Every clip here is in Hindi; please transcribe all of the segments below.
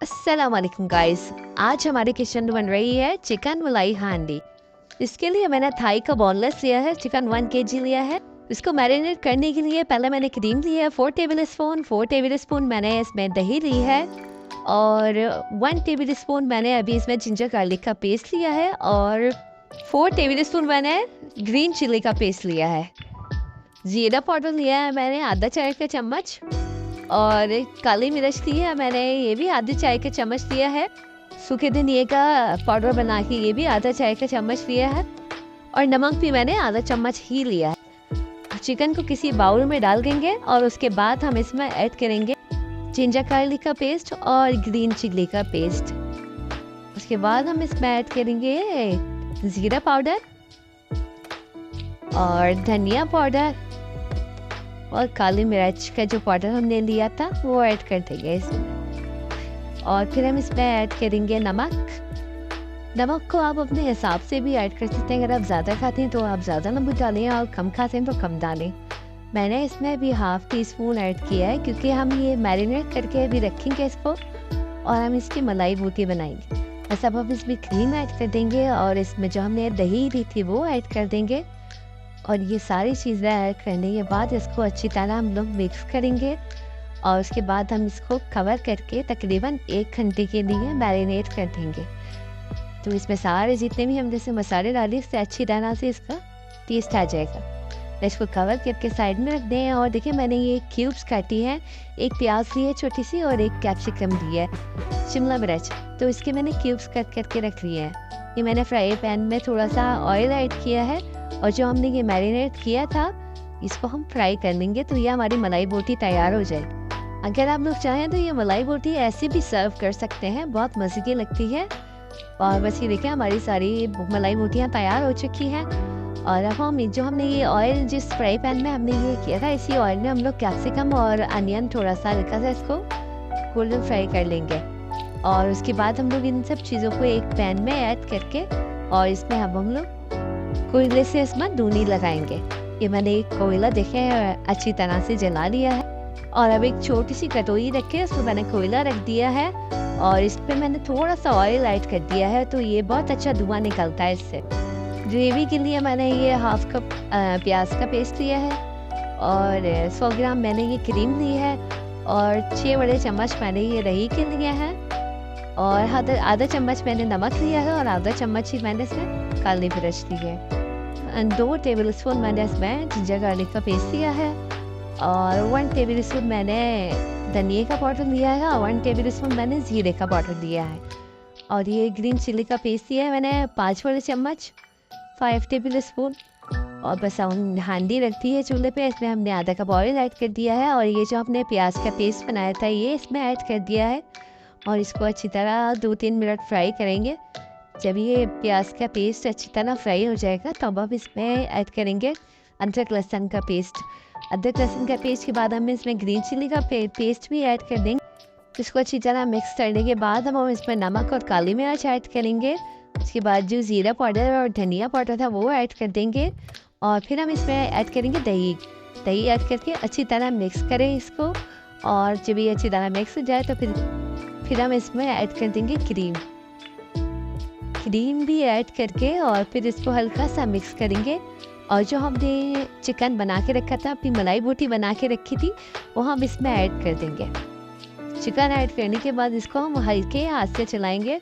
अस्सलाम वालेकुम गाइस। आज हमारे किचन में बन रही है चिकन मलाई हांडी। इसके लिए मैंने थाई का बोनलेस लिया है, चिकन 1 केजी लिया है। इसको मैरिनेट करने के लिए पहले मैंने क्रीम लिया है 4 टेबल स्पून मैंने इसमें दही ली है और 1 टेबल स्पून मैंने अभी इसमें जिंजर गार्लिक का पेस्ट लिया है और 4 टेबल स्पून मैंने ग्रीन चिली का पेस्ट लिया है। जीरा पाउडर लिया है मैंने आधा चाय का चम्मच और काली मिर्च ली है मैंने, ये भी आधे चाय का चम्मच लिया है। सूखे धनिए का पाउडर बना के ये भी आधा चाय का चम्मच लिया है और नमक भी मैंने आधा चम्मच ही लिया है। चिकन को किसी बाउल में डाल देंगे और उसके बाद हम इसमें ऐड करेंगे जिंजर गार्लिक का पेस्ट और ग्रीन चिली का पेस्ट। उसके बाद हम इसमें ऐड करेंगे जीरा पाउडर और धनिया पाउडर और काली मिर्च का जो पाउडर हमने लिया था वो ऐड कर देंगे इसमें। और फिर हम इसमें ऐड करेंगे नमक को आप अपने हिसाब से भी ऐड कर सकते हैं। अगर आप ज़्यादा खाते हैं तो आप ज़्यादा नमक डालें और कम खाते हैं तो कम डालें। मैंने इसमें भी ½ टीस्पून ऐड किया है क्योंकि हम ये मैरिनेट करके अभी रखेंगे इसको और हम इसकी मलाई बूटी बनाएंगे। बस अब हम इसमें क्रीम ऐड कर देंगे और इसमें जो हमने दही ली थी वो ऐड कर देंगे और ये सारी चीज़ें ऐड करने के बाद इसको अच्छी तरह हम लोग मिक्स करेंगे और उसके बाद हम इसको कवर करके तकरीबन 1 घंटे के लिए मैरिनेट कर देंगे। तो इसमें सारे जितने भी हम जैसे मसाले डाले इससे अच्छी तरह से इसका टेस्ट आ जाएगा। तो इसको कवर करके साइड में रख दें और देखिए मैंने ये क्यूब्स काटी है, एक प्याज ली है छोटी सी और एक कैप्सिकम ली है, शिमला मिर्च, तो इसके मैंने क्यूब्स कट करके रख लिए हैं। ये मैंने फ्राई पैन में थोड़ा सा ऑयल ऐड किया है और जो हमने ये मैरिनेट किया था इसको हम फ्राई कर लेंगे तो ये हमारी मलाई बोटी तैयार हो जाएगी। अगर आप लोग चाहें तो ये मलाई बोटी ऐसे भी सर्व कर सकते हैं, बहुत मज़े की लगती है। और बस ये देखिए हमारी सारी मलाई बोटियाँ तैयार हो चुकी हैं और अब हम जो हमने ये ऑयल जिस फ्राई पैन में हमने ये किया था इसी ऑयल में हम लोग कैप्सिकम और अनियन थोड़ा सा हल्का सा इसको गोल्डन फ्राई कर लेंगे और उसके बाद हम लोग इन सब चीज़ों को एक पैन में ऐड करके और इसमें अब हम लोग कोयले से इसमें धूनी लगाएंगे। ये मैंने एक कोयला देखे अच्छी तरह से जला लिया है और अब एक छोटी सी कटोरी रख के उसमें मैंने कोयला रख दिया है और इस पर मैंने थोड़ा सा ऑयल ऐड कर दिया है तो ये बहुत अच्छा धुआं निकलता है इससे। ग्रेवी के लिए मैंने ये ½ कप प्याज का पेस्ट लिया है और 100 ग्राम मैंने ये क्रीम ली है और 6 बड़े चम्मच मैंने ये दही के लिए है और आधा चम्मच मैंने नमक लिया है और आधा चम्मच ही मैंने इसमें काली मिर्च ली है। 2 टेबल स्पून मैंने इसमें जिंजर गार्लिक का पेस्ट लिया है और 1 टेबल स्पून मैंने धनिया का पाउडर लिया है और 1 टेबल स्पून मैंने जीरे का पाउडर लिया है और ये ग्रीन चिली का पेस्ट लिया है मैंने 5 बड़े चम्मच 5 टेबल स्पून। और बस हम हांडी रखती है चूल्हे पे, इसमें हमने आधा कप ऑयल ऐड कर दिया है और ये जो हमने प्याज का पेस्ट बनाया था ये इसमें ऐड कर दिया है और इसको अच्छी तरह 2-3 मिनट फ्राई करेंगे। जब ये प्याज का पेस्ट अच्छी तरह फ्राई हो जाएगा तब अब इसमें ऐड करेंगे अदरक लहसुन का पेस्ट। अदरक लहसुन का पेस्ट के बाद हम इसमें ग्रीन चिली का पेस्ट भी ऐड कर देंगे। इसको अच्छी तरह मिक्स करने के बाद हम इसमें नमक और काली मिर्च ऐड करेंगे। उसके बाद जो जीरा पाउडर और धनिया पाउडर था वो ऐड कर देंगे और फिर हम इसमें ऐड करेंगे दही ऐड करके अच्छी तरह मिक्स करें इसको और जब ये अच्छी तरह मिक्स हो जाए तो फिर हम इसमें ऐड कर देंगे क्रीम भी ऐड करके और फिर इसको हल्का सा मिक्स करेंगे और जो हमने चिकन बना के रखा था, अपनी मलाई बोटी बना के रखी थी, वो हम इसमें ऐड कर देंगे। चिकन ऐड करने के बाद इसको हम हल्के हाथ से चलाएंगे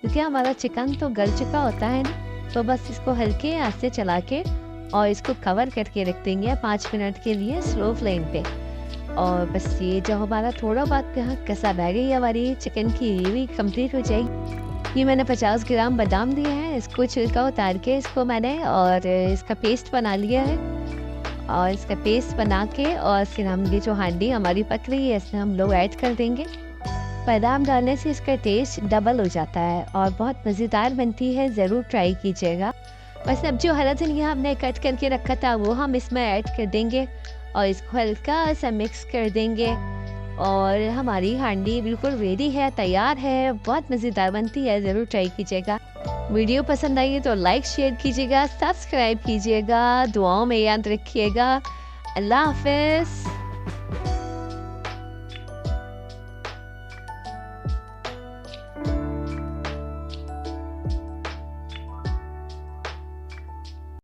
क्योंकि हमारा चिकन तो गल चुका होता है ना, तो बस इसको हल्के हाथ से चला के और इसको कवर करके रख देंगे 5 मिनट के लिए स्लो फ्लेम पे। और बस ये जो हमारा थोड़ा बहुत कसा रह गई हमारी चिकन की ग्रेवी कंप्लीट हो जाएगी। ये मैंने 50 ग्राम बादाम लिए हैं, इसको छिलका उतार के इसको मैंने और इसका पेस्ट बना लिया है और इसका पेस्ट बना के और फिर हम ये जो हांडी हमारी पक रही है इसमें हम लोग ऐड कर देंगे। बादाम डालने से इसका टेस्ट डबल हो जाता है और बहुत मज़ेदार बनती है, ज़रूर ट्राई कीजिएगा। बस अब जो हरा धनिया हमने कट करके रखा था वो हम इसमें ऐड कर देंगे और इसको हल्का सा मिक्स कर देंगे और हमारी हांडी बिल्कुल रेडी है, तैयार है, बहुत मज़ेदार बनती है, ज़रूर ट्राई कीजिएगा। वीडियो पसंद आई तो लाइक शेयर कीजिएगा, सब्सक्राइब कीजिएगा, दुआओं में याद रखिएगा। अल्लाह हाफ़िज़।